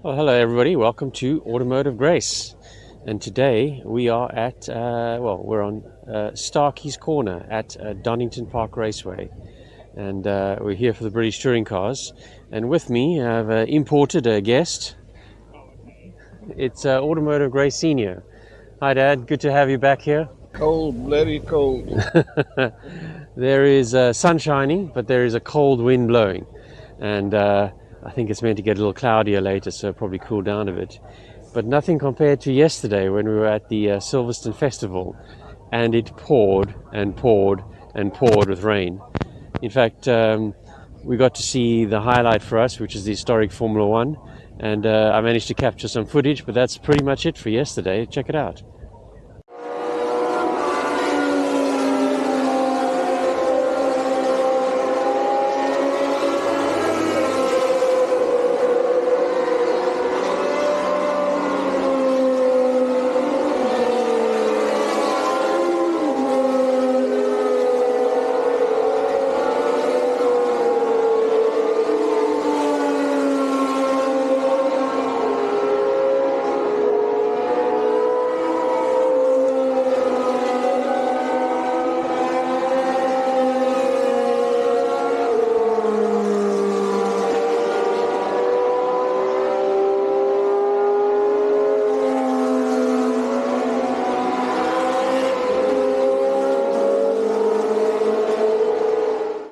Well, hello everybody. Welcome to Automotive Grace. And today we are at, we're on Starkey's Corner at Donington Park Raceway. And we're here for the British Touring Cars. And with me, I've imported a guest. It's Automotive Grace Senior. Hi, Dad. Good to have you back here. Cold, bloody cold. There is sun shining, but there is a cold wind blowing. And I think it's meant to get a little cloudier later, so it'll probably cool down a bit. But nothing compared to yesterday when we were at the Silverstone Festival, and it poured and poured and poured with rain. In fact, we got to see the highlight for us, which is the historic Formula One, and I managed to capture some footage, but that's pretty much it for yesterday. Check it out.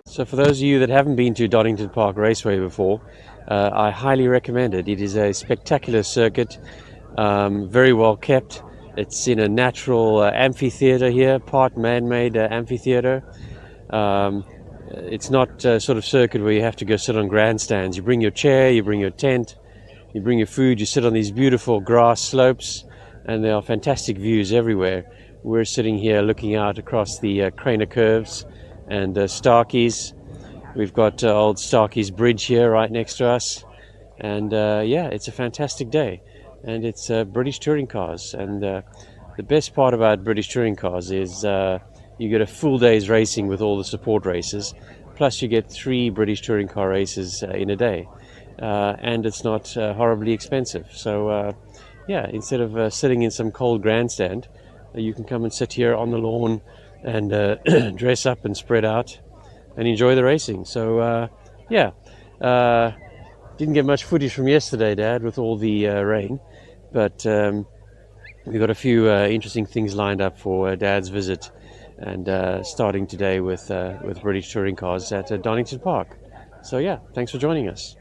So for those of you that haven't been to Donington Park Raceway before, I highly recommend it. It is a spectacular circuit, very well kept. It's in a natural amphitheatre here, part man-made amphitheatre. It's not a sort of circuit where you have to go sit on grandstands. You bring your chair, you bring your tent, you bring your food, you sit on these beautiful grass slopes, and there are fantastic views everywhere. We're sitting here looking out across the Craner Curves and Starkey's. We've got old Starkey's Bridge here right next to us, and yeah, it's a fantastic day, and it's British touring cars. And the best part about British touring cars is you get a full day's racing with all the support races, plus you get 3 British touring car races in a day, and it's not horribly expensive. So yeah, instead of sitting in some cold grandstand, you can come and sit here on the lawn and dress up and spread out and enjoy the racing. So yeah, didn't get much footage from yesterday, Dad, with all the rain, but we've got a few interesting things lined up for Dad's visit, and starting today with British touring cars at Donington Park. So yeah, thanks for joining us.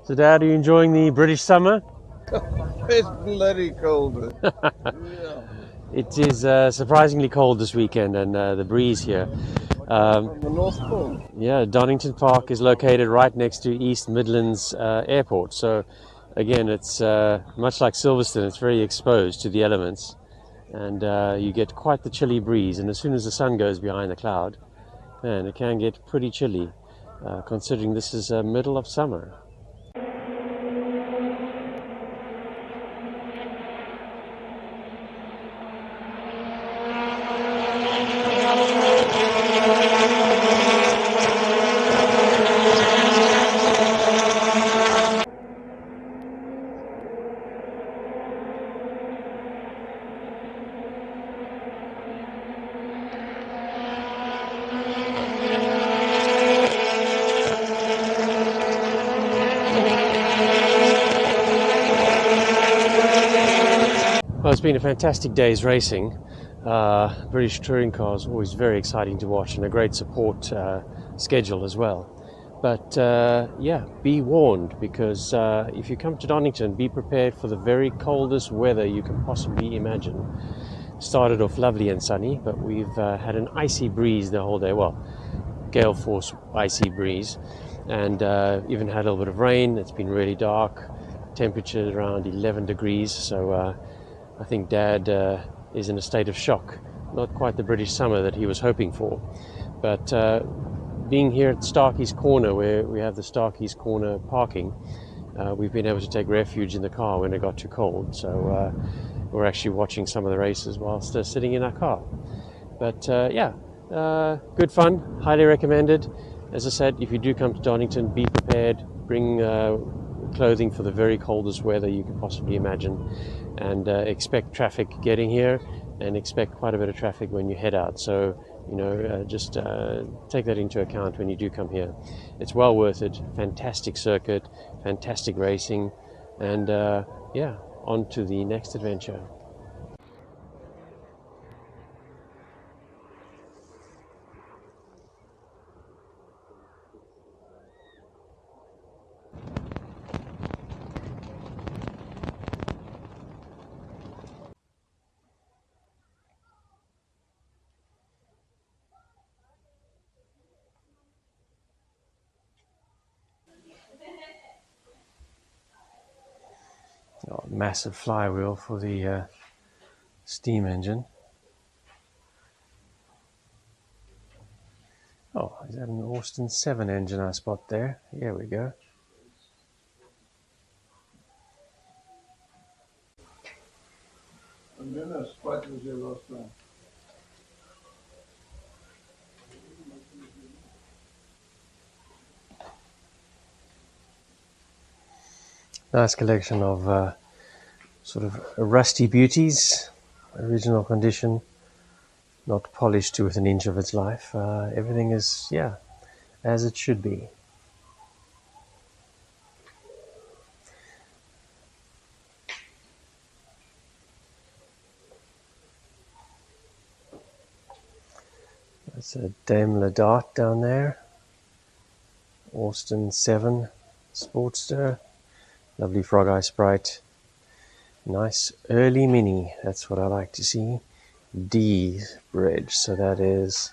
So Dad, are you enjoying the British summer? It's bloody cold. Yeah. It is surprisingly cold this weekend, and the breeze here. From the North Pole. Yeah, Donington Park is located right next to East Midlands Airport. So again, it's much like Silverstone, it's very exposed to the elements, and you get quite the chilly breeze. And as soon as the sun goes behind the cloud, man, it can get pretty chilly, considering this is middle of summer. Well, it's been a fantastic day's racing. British touring cars always very exciting to watch, and a great support schedule as well. But yeah, be warned, because if you come to Donington, be prepared for the very coldest weather you can possibly imagine. Started off lovely and sunny, but we've had an icy breeze the whole day. Well, gale force icy breeze, and even had a little bit of rain. It's been really dark. Temperature around 11 degrees, so I think Dad is in a state of shock not quite the British summer that he was hoping for. But being here at Starkey's Corner, where we have the Starkey's Corner parking, we've been able to take refuge in the car when it got too cold. So we're actually watching some of the races whilst sitting in our car. But good fun, highly recommended. As I said, if you do come to Donington, be prepared, bring clothing for the very coldest weather you could possibly imagine, and expect traffic getting here, and expect quite a bit of traffic when you head out. So, just take that into account when you do come here. It's well worth it. Fantastic circuit, fantastic racing, and on to the next adventure. Oh, massive flywheel for the steam engine. Oh, is that an Austin 7 engine I spot there? Here we go. And then I spot was your last time. Nice collection of sort of rusty beauties, original condition, not polished to within an inch of its life. Everything is, as it should be. That's a Daimler Dart down there. Austin 7 Sportster. Lovely Frog Eye Sprite. Nice early Mini. That's what I like to see. D bridge. So that is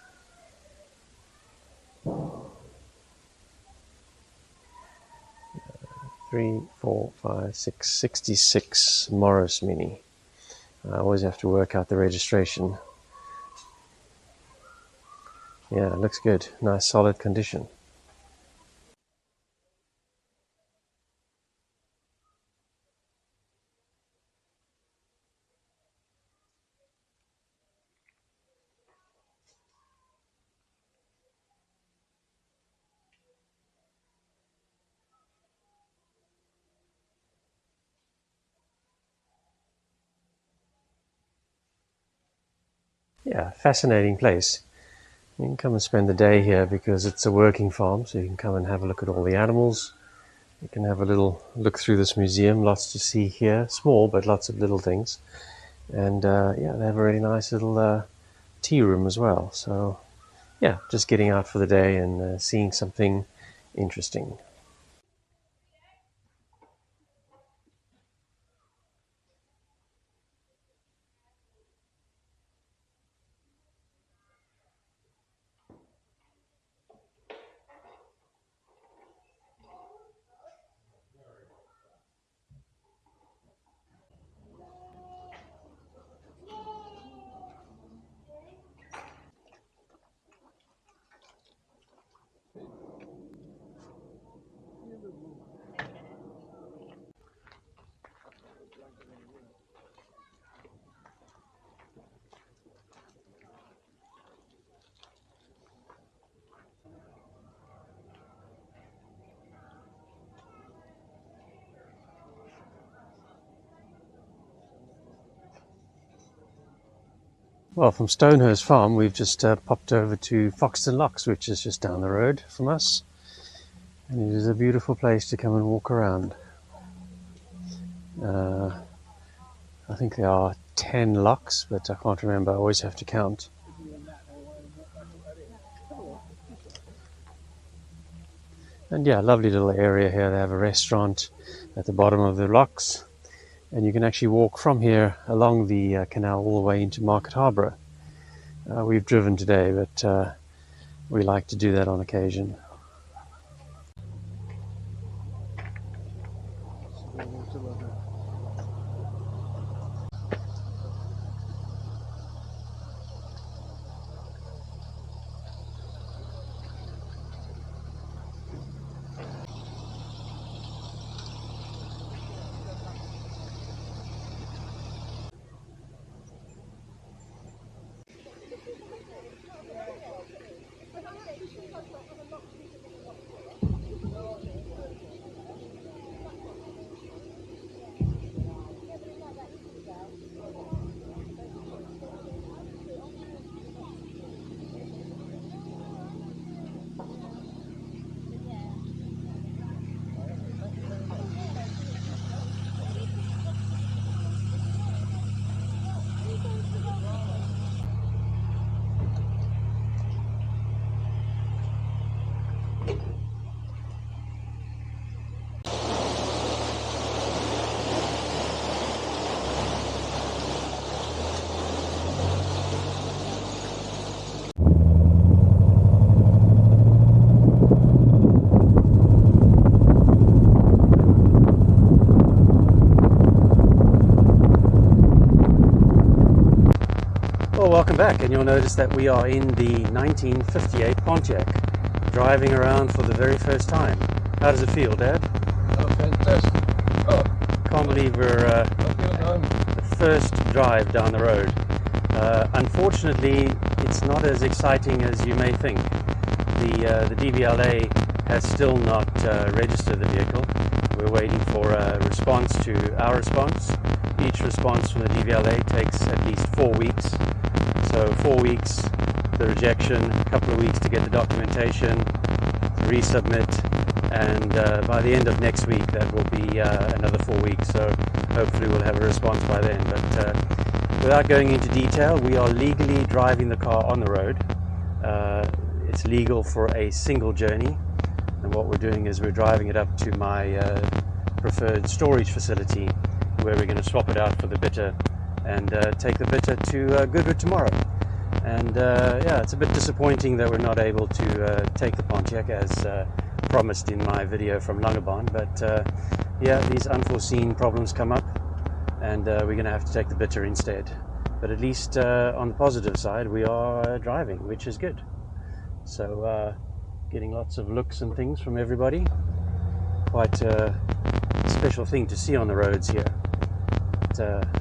3, 4, 5, 6, 66 Morris Mini. I always have to work out the registration. Yeah, it looks good. Nice solid condition. Yeah, fascinating place. You can come and spend the day here because it's a working farm, so you can come and have a look at all the animals. You can have a little look through this museum, lots to see here, small but lots of little things. And they have a really nice little tea room as well. So just getting out for the day and seeing something interesting. Well, from Stonehurst Farm, we've just popped over to Foxton Locks, which is just down the road from us. And it is a beautiful place to come and walk around. I think there are 10 locks, but I can't remember. I always have to count. And lovely little area here. They have a restaurant at the bottom of the locks. And you can actually walk from here along the canal all the way into Market Harbour. We've driven today, but we like to do that on occasion. Well, welcome back, and you'll notice that we are in the 1958 Pontiac, driving around for the very first time. How does it feel, Dad? Oh, fantastic. Oh, Can't believe we're I feel at home. the first drive down the road. Unfortunately, it's not as exciting as you may think. The DVLA has still not registered the vehicle. We're waiting for a response to our response. Each response from the DVLA takes at least 4 weeks. So 4 weeks, the rejection, a couple of weeks to get the documentation, resubmit, and by the end of next week that will be another 4 weeks. So hopefully we'll have a response by then. But without going into detail, we are legally driving the car on the road. It's legal for a single journey, and what we're doing is we're driving it up to my preferred storage facility, where we're going to swap it out for the bitter and take the bitter to Goodwood tomorrow. And yeah, it's a bit disappointing that we're not able to take the Pontiac as promised in my video from Langebaan, but yeah, these unforeseen problems come up, and we're going to have to take the bitter instead. But at least on the positive side, we are driving, which is good. So getting lots of looks and things from everybody. Quite a special thing to see on the roads here.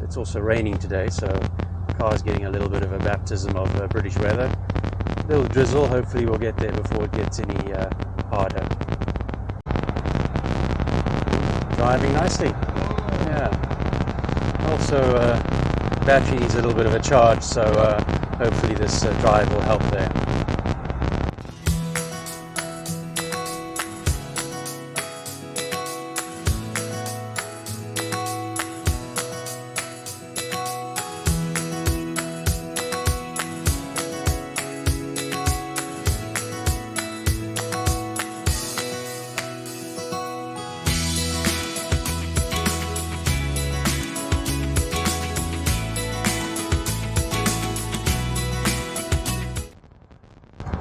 It's also raining today, so the car's getting a little bit of a baptism of British weather. A little drizzle, hopefully we'll get there before it gets any harder. Driving nicely. Yeah. Also, battery needs a little bit of a charge, so hopefully this drive will help there.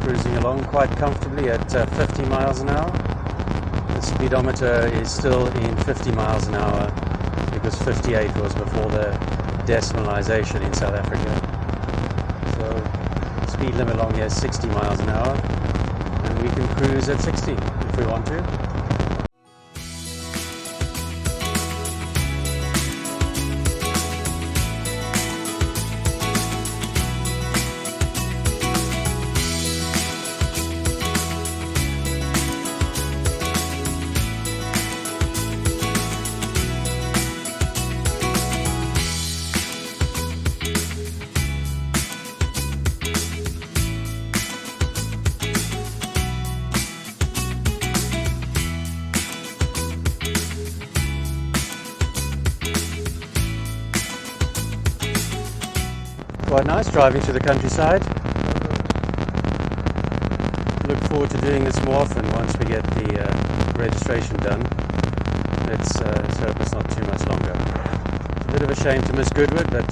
Cruising along quite comfortably at 50 miles an hour. The speedometer is still in 50 miles an hour because 58 was before the decimalisation in South Africa. So speed limit along here is 60 miles an hour, and we can cruise at 60 if we want to. Quite nice driving to the countryside. Look forward to doing this more often once we get the registration done. Let's hope it's not too much longer. It's a bit of a shame to miss Goodwood, but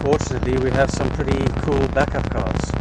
fortunately we have some pretty cool backup cars.